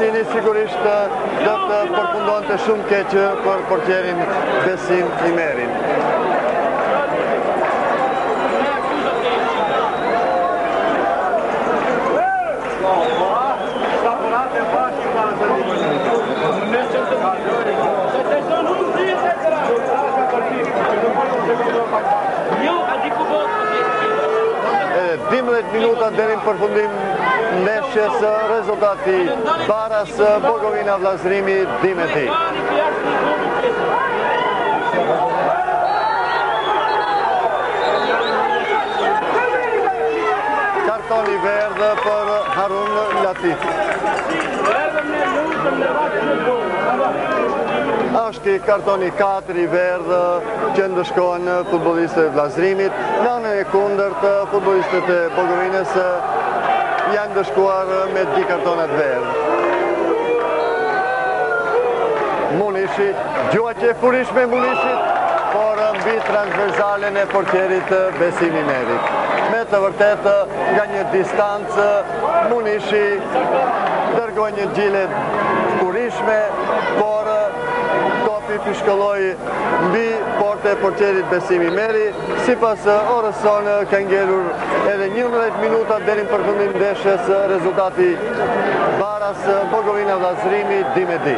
Asini sigurisht do të përfundonte shumë keq për portierin Besim Imerin. Minuta deri në përfundim ndeshjes, rezultati Baras Bogovina Vllazërimi 2-2. Kartoni verdh për Harun Latifi. Është kartoni 4 i verdh që ndëshkohen futbollistët e Vllazërimit. Në anën e kundërt, futbollistët e Bogovinës janë ndëshkuar me 2 kartonat verdh. Munishi, gjuaqe furish me Munishit, por mbi transversalen e portierit Besim Imerit. Me të vërtet, nga një distancë, Munishi dërgoi një gjile furishme, por topi pishkolloi mbi porte e portierit Besim Imeri. Sipas orës sonë ka ngelur edhe 11 minuta deri në përfundim ndeshjes, rezultati Baras Bogovina Vllazërimi 2-2.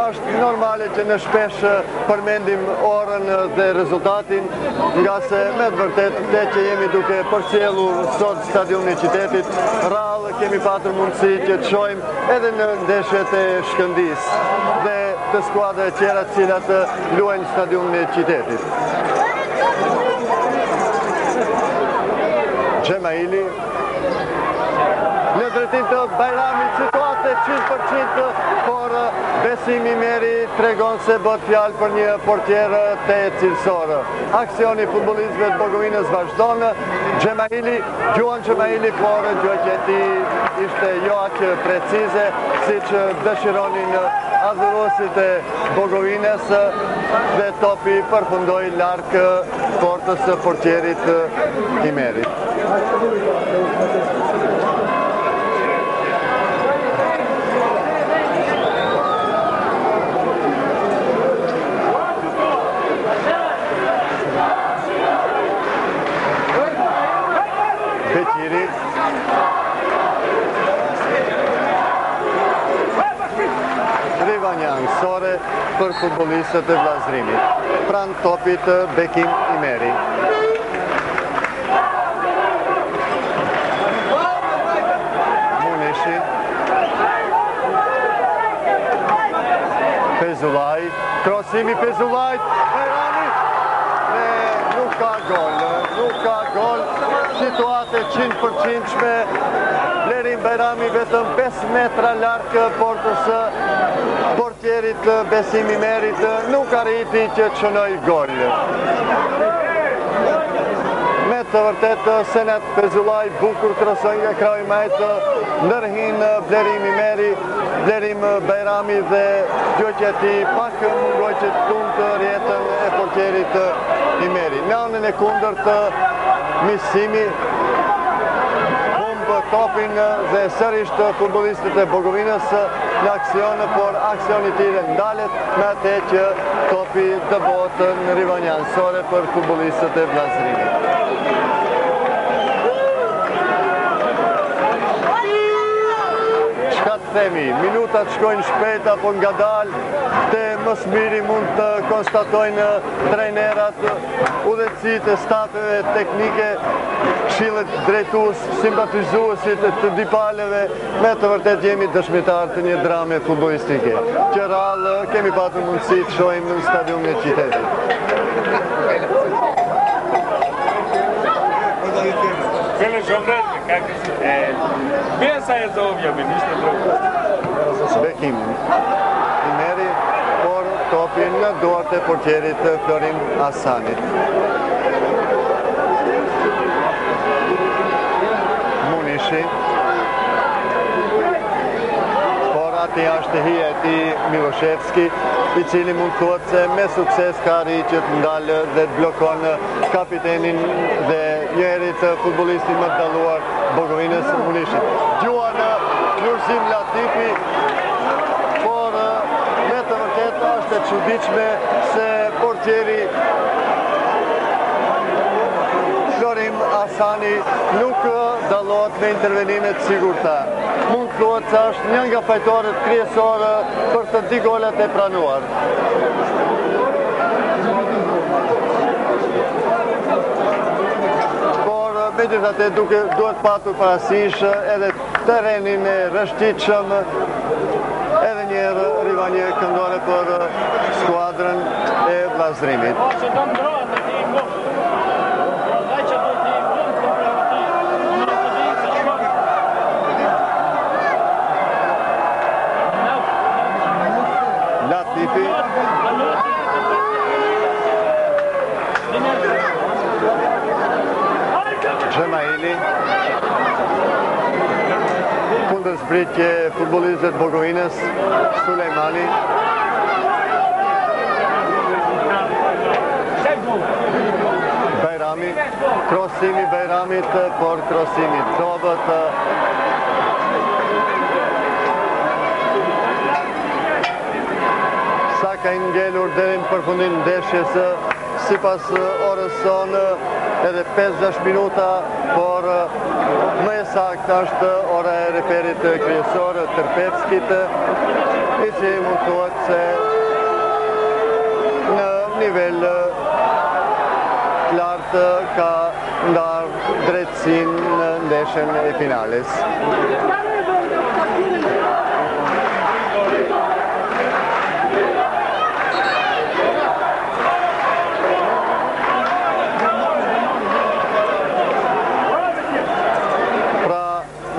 Është normale që ne shpesh përmendim orën dhe rezultatin, nga se me të vërtet te që jemi duke përcjellur sot stadionin e qytetit, rrallë kemi patur mundësi që të shohim edhe në ndeshjet e Shkëndijës dhe të skuadrave tjera të cilat luajnë në stadionin e qytetit. Xhemaili në drejtim të Bajramit, situate 100%, por Besim Imeri tregon se bët fjalë për një portier të cilësor. Aksioni futbollistëve të Bogovinës vazhdon. Gjuan Xhemaili, por gjuaqja e tij ishte jo aq precize siç dëshironin adhuruesit e Bogovinës dhe topi përfundoi larg portës së portierit Imerit. Beqiri rivanja anësore për futbollistët e Vllazërimit. Pranë topit Bekim Imeri. Munishi. Pezullaj, krosimi Pezullajt, Bajrami, dhe nuk ka gol, situate 100%-shme, Blerim Bajrami vetëm 5 metra larg portës portierit Besim Imerit, nuk arriti që të shënoj gol. Me të vërtet, Senat Pezullaj bukur kroson nga krau i majt, ndërhin Blerim Imeri, Blerim Bajrami dhe gjuaqja e tij pak mungoj që të tundë rjetën e portierit Imeri. Në anën e kundërt, Misimi humbë topin dhe sërisht futbollistët e Bogovinës në aksion, por aksioni i tyre ndalet me atë që topi dëbohet në rivanja anësore për futbollistët e Vllazërimit. Çka të themi, minutat shkojnë shpejt apo ngadalë, te mësë miri mund të konstatojnë trajnerat, udhëtësit e stafeve teknike, këshillet drejtues, simpatizuesit të dipaleve. Me të vërtet jemi dëshmitar të një drame futbollistike, që rrallë kemi patur mundësi të shohim në stadionin e qytetit. Bekim Imeri, por topin në duart e portierit Florin Hasanit. Munishi, por gati është hija e tij Miloševski, i cili mund thuhet se me sukses ka arritur që të ndalë dhe të blokon kapitenin dhe njëri të futbollistit më të dalluar Bogovinës Munishit. Gjua në Lulzim Latifi, por me të vërtetë është e çuditshme se portieri Florim Asani nuk dallohet me intervenimet sigurta. Mund thuhet se është një nga fajtorët kryesorë për të dy golat e pranuar. Por megjithatë duhet patur parasysh edhe terrenin e rrështitshëm, edhe një herë rivanje këndore për skuadrën e vllazërimit. Latifi Gjemaili kundërzbritje futbollistët Bogovinës Sulejmani Bajrami, krosimi Bajramit, por krosimi dobët sa ka ngelur deri në përfundim ndeshjes sipas orës sonë edhe 5-6 minuta, por më e saktë është ora e referit kryesor Tërpevskit, i cili mund thuhet se në nivel të lartë ka ndarë drejtësinë në ndeshjen e finales.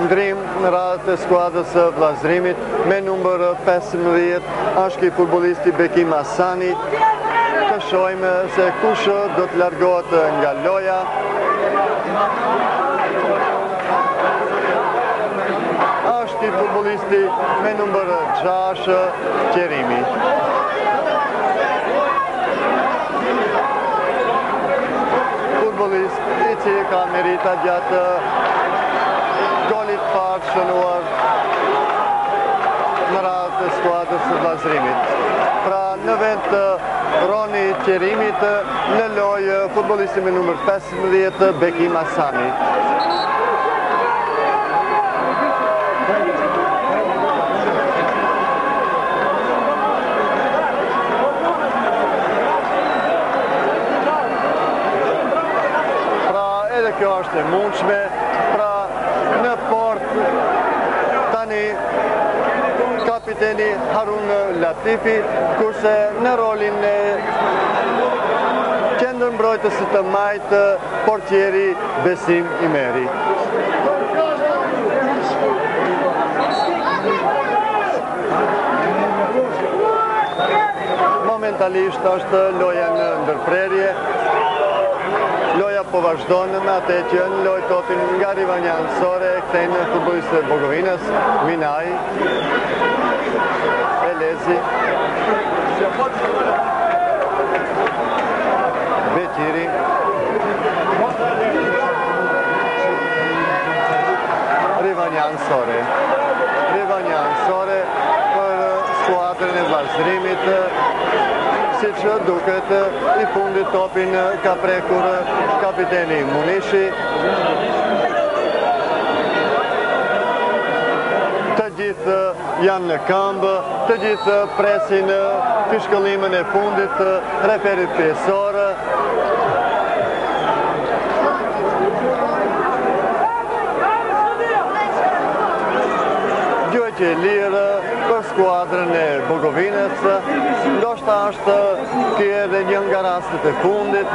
Ndrim në radhët e skuadrës së vllazërimit me numër 15 është ky futbollisti Bekim Hasani. Të shohim se kush do të largohet nga loja. Është ky futbollisti me numër 6 Qerimi. Futbollist i cili ka merita gjatë golit parë shënuar në radhët e skuadrës së vllazërimit. Pra në vend të Roni Qerimit, në lojë futbollisti me numër 15 Bekim Hasani. Pra edhe kjo është e mundshme. Në port tani kapiteni Harun Latifi, kurse në rolin e qendërmbrojtësit të majtë portieri Besim Imeri. Momentalisht është loja në ndërprerje. Loja po vazhdon me atë që në lojë topin nga rivanja anësore kthejnë futbollistët e Bogovinës, Minaj, Elezi, Beqiri, rivanja anësore. Rivanja anësore për skuadrën e vllazërimit, siç duket i fundit topin ka prekur kapiteni Munishi. Të gjithë janë në këmbë, të gjithë presin fishkëllimën e fundit referit kryesor. Gjuhë e lirë për skuadrën e Bogovinës, ndoshta është ky edhe një nga rastet e fundit.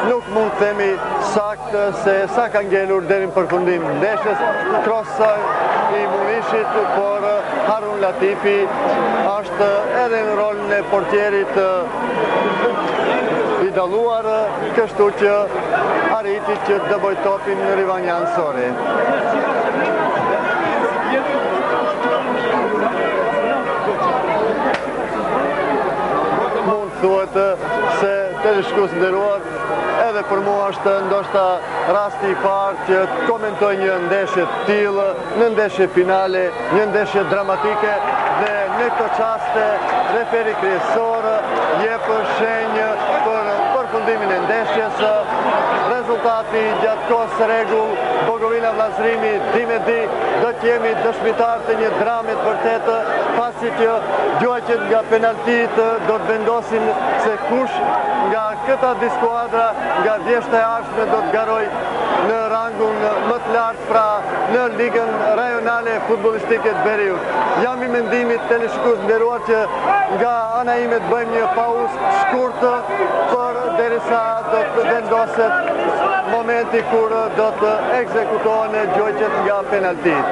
Nuk mund të themi saktë se sa ka ngelur deri në përfundim ndeshjes, krosa i Munishit, por Harun Latifi është edhe në rolin e portierit i dalluar, kështu që arriti që të dëboj topin në rivanja anësore. thuhet se teleshikues nderuar, edhe për mua është ndoshta rasti i parë që komentoj një ndeshje të tillë, në ndeshje finale, një ndeshje dramatike dhe në këtë çast referi kryesor jep shenjë për përfundimin e ndeshjes. Rezultati gjatë kohës së rregull, Bogovina Vllazërimi 2-2, do të jemi dëshmitar të një drame të vërtetë, pasi që gjuajtjet nga penaltit do të vendosin se kush nga këta dy skuadra, nga Vjeshta e Arshme do të garoj në rangun më të lartë, pra në ligën rajonale futbollistike të Beriut. Jam i mendimit teleshikues nderuar që nga ana ime të bëjmë një pauzë të shkurtë për derisa do të vendoset momenti kur do të ekzekutohen gjuajtjet nga penaltit.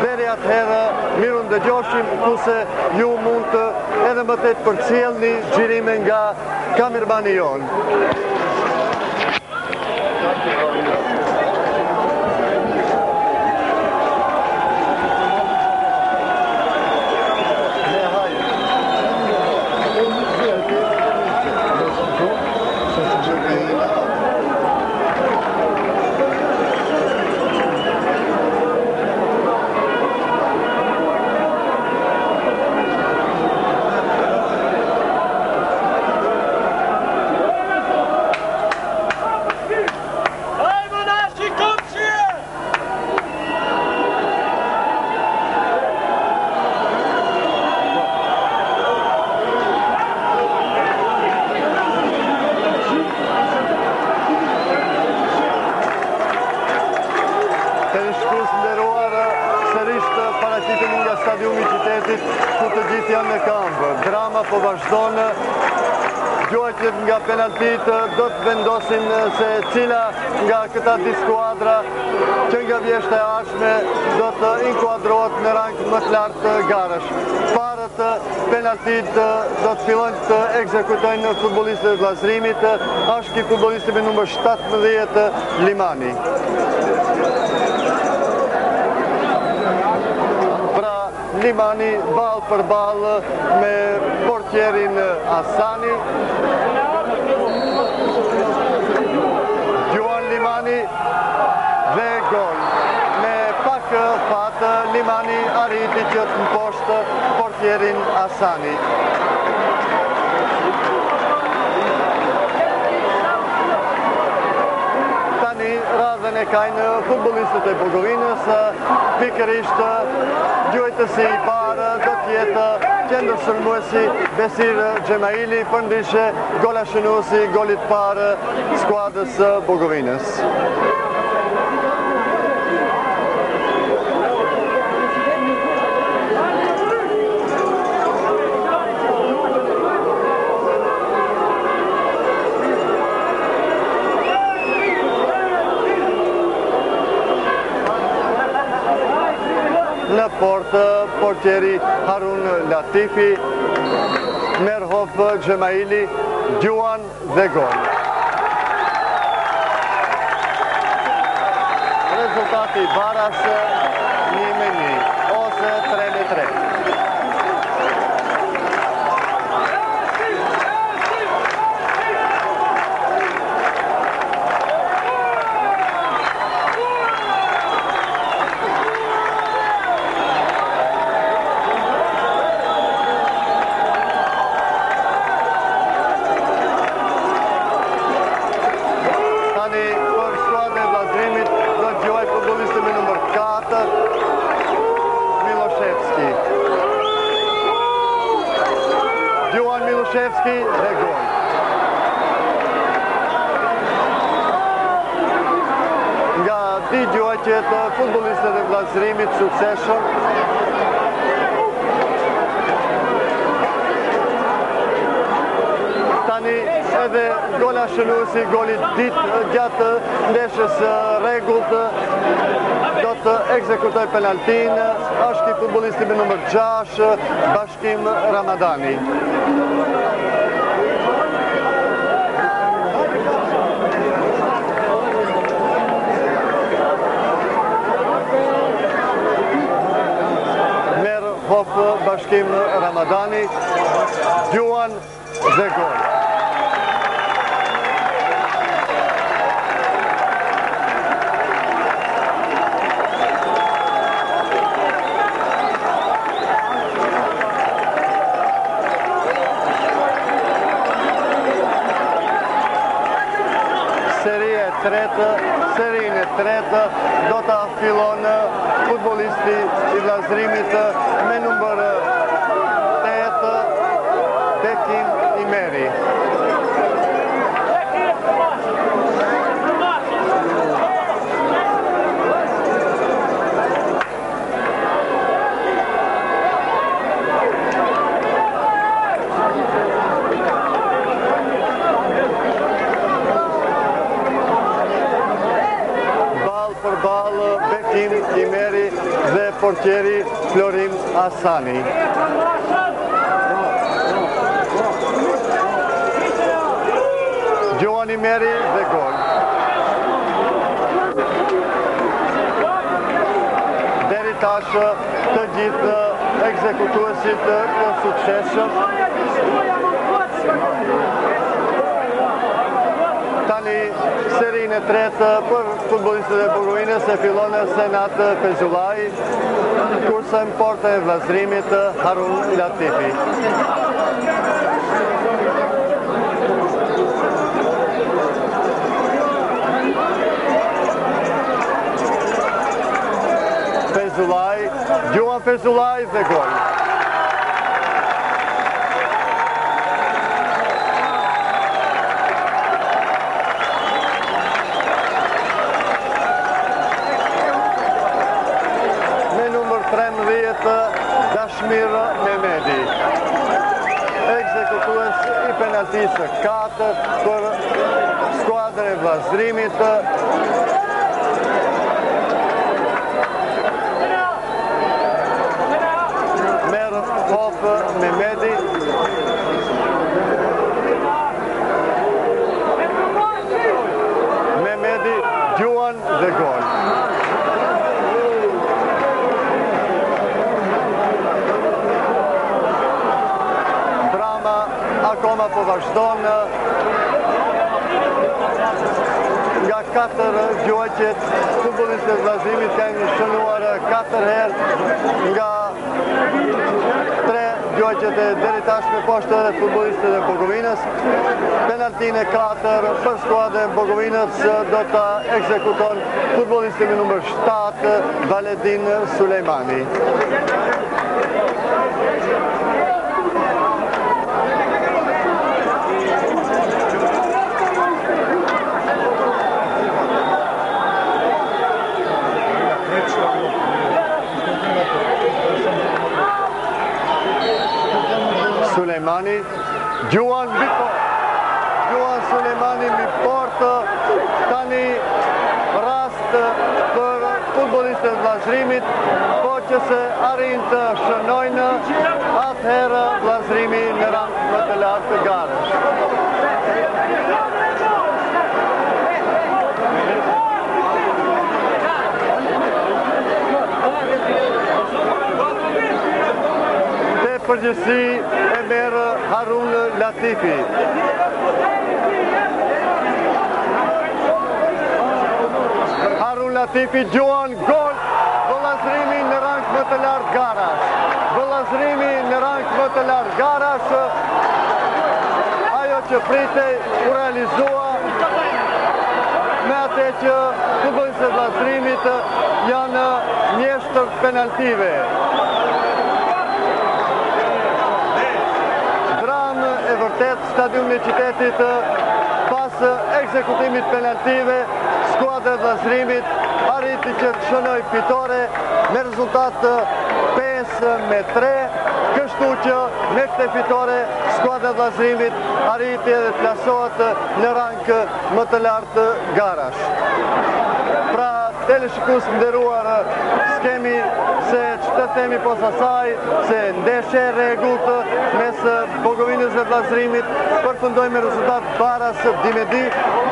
Deri atëherë miru ndëgjoshim kuse ju mund të edhe më tej përcjellni xhirime nga kamermani jonë. Stadiumi i qytetit ku të gjithë janë në këmbë. Drama po vazhdon. Gjuajtjet nga penaltit do të vendosin se cila nga këta dy skuadra që nga Vjeshta e Arshme do të inkuadrohet në rang më të lartë të garësh. Parët penaltit do të fillojnë të ekzekutojnë futbollistët e Vllazërimit, është ky futbollisti me numër 17 Limani. Limani ball për ball me portierin Asani. Gjuan Limani dhe gol. Me pak fat Limani arriti që të mposhtë portierin Asani. Radhen e kajnë futbollistët e Bogovinës, pikërisht gjuajtësi i parë do të jetë qendërsulmuesi Besir Xhemaili, përndryshe golashënuesi golit parë skuadrës Bogovinës. Në portë, portieri Harun Latifi, Merhof Xhemaili, Gjuan dhe gol. Rezultati i baras 1-1 ose 3-3. Miloševski dhe gol. Nga dy gjuajtjet futbollistët e Vllazërimit suksesshëm. Tani edhe golashënuesi golit ditë gjatë ndeshjes rregullt do të ekzekutoj penaltin, është ky futbollisti me numër 6, Bashkim Ramadani. Merhof Bashkim Ramadani, Gjuan dhe gol. Serinë e tretë do ta fillon futbollisti i vllazërimit me numër 8 Bekim Imeri. Bekim Imeri dhe portieri Florim Asani. Gjoan Imeri dhe gol. Deri tash të gjithë ekzekutuesit të suksesshëm. Tani serinë e tretë për futbollistët e Bukovinës e fillon Senat Fezulaj, kurse në portën e vllazërimit Harun Latifi. Fezulaj, Gjuan Fezulaj dhe gol. Dashmir Mehmedi, ekzekutues i penaltisë 4 për skuadrën e vllazërimit. Merr hop Mehmedi. Mehmedi, Gjuan dhe gol. Akoma po vazhdon nga 4 gjuajtjet, futbollistët e vllazërimit kanë shënuar 4 herë, nga 3 gjuajtjet e deri tashme poshtë edhe futbollistët e Bukovinës. Penaltin e 4 për skuadrën e Bukovinës do ta ekzekuton futbollisti me numër 7 Valedin Sulejmani. Sulejmani, Gjuan Sulejmani mi portë, tani rast për futbollistët e vllazërimit, po që se arrin të shënojnë, atëherë vllazërimi në rang më të lartë të garës. Përgjithësi e merë Harun Latifi. Harun Latifi, Gjuan, gol, vllazërimi në rang më të lartë garash. Vllazërimi në rang më të lartë garash, ajo që pritej u realizua me atë që futbollistët e vllazërimit janë mjeshtër penaltive. E vërtet, stadiumi i qytetit pas ekzekutimit penaltive, skuadra e vllazërimit arriti që të shënoj fitore me rezultat 5-3, kështu që me këtë fitore skuadra e vllazërimit arriti edhe të plasohet në rang më të lartë garash. Pra, teleshikues nderuar, s'kemi se që të themi posa saj, se ndeshje rregullt mes Bukovinës dhe vllazërimit përfundoi me rezultat baras 2-2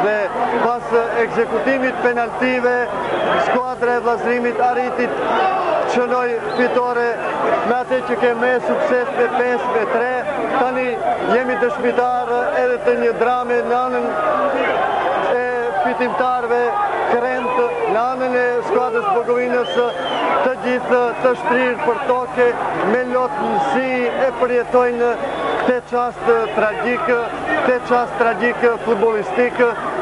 dhe pas ekzekutimit penaltive skuadra e vllazërimit arriti shënoj fitore me atë që keme sukses me 5-3. Tani jemi dëshmitar edhe të një drame në anën e fitimtarve Kremtë, në anën e skuadrës Bukovinës, të gjithë të shtrirë për toke, me lotë nësi e përjetojnë të qast tragjik futbolistik,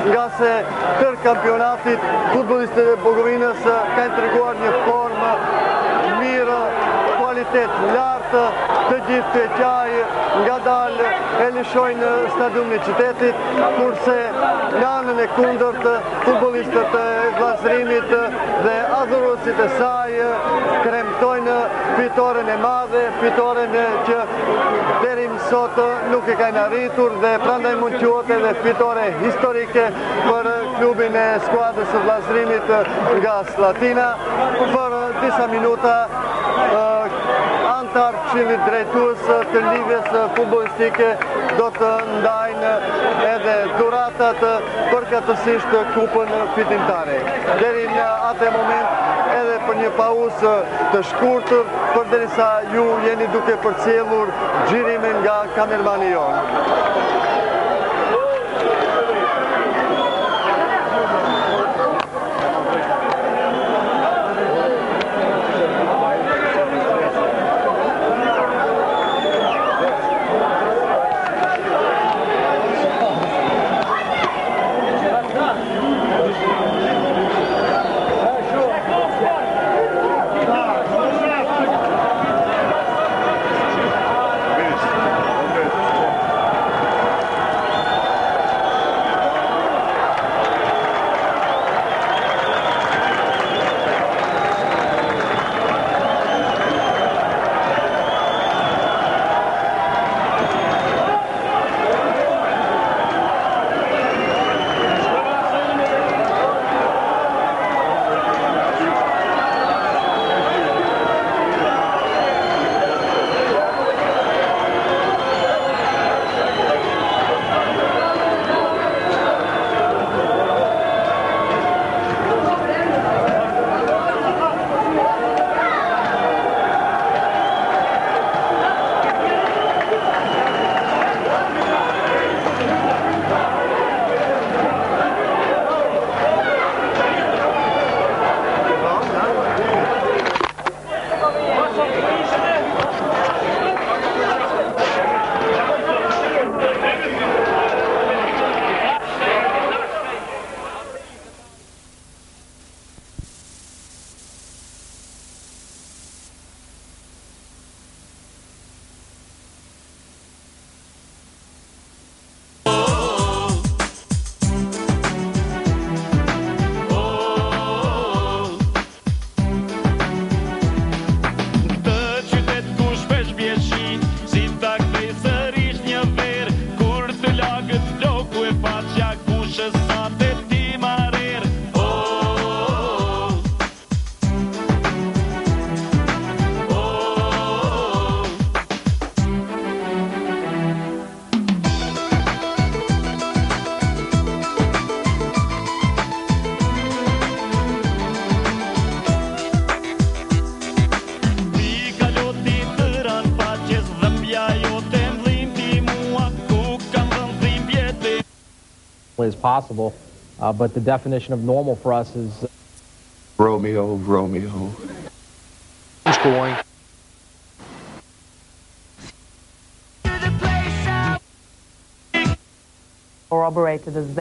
nga se tërë kampionatit futbolistët e Bukovinës kanë treguar një formë mirë, kualitet lartë, të gjithë të qaj nga dalë e lishojnë stadiumin e qytetit, kurse në anën e kundërt futbolistët e vllazërimit dhe adhuruesit e saj kremtojnë fitoren e madhe, fitoren që deri më sot nuk e kanë arritur dhe prandaj mund quhet edhe fitore historike për klubin e skuadrës së vllazërimit nga Slatina. Për disa minuta antar këshillit drejtues të ligës futbollistike do të ndajnë edhe dhuratat përkatësisht kupën fitimtare. Deri në atë moment edhe për një pauzë të shkurtër, përderisa ju jeni duke përcjellur xhirimin nga kamermani jonë. As possible, but the definition of normal for us is Romeo. Scoring. Corroborated as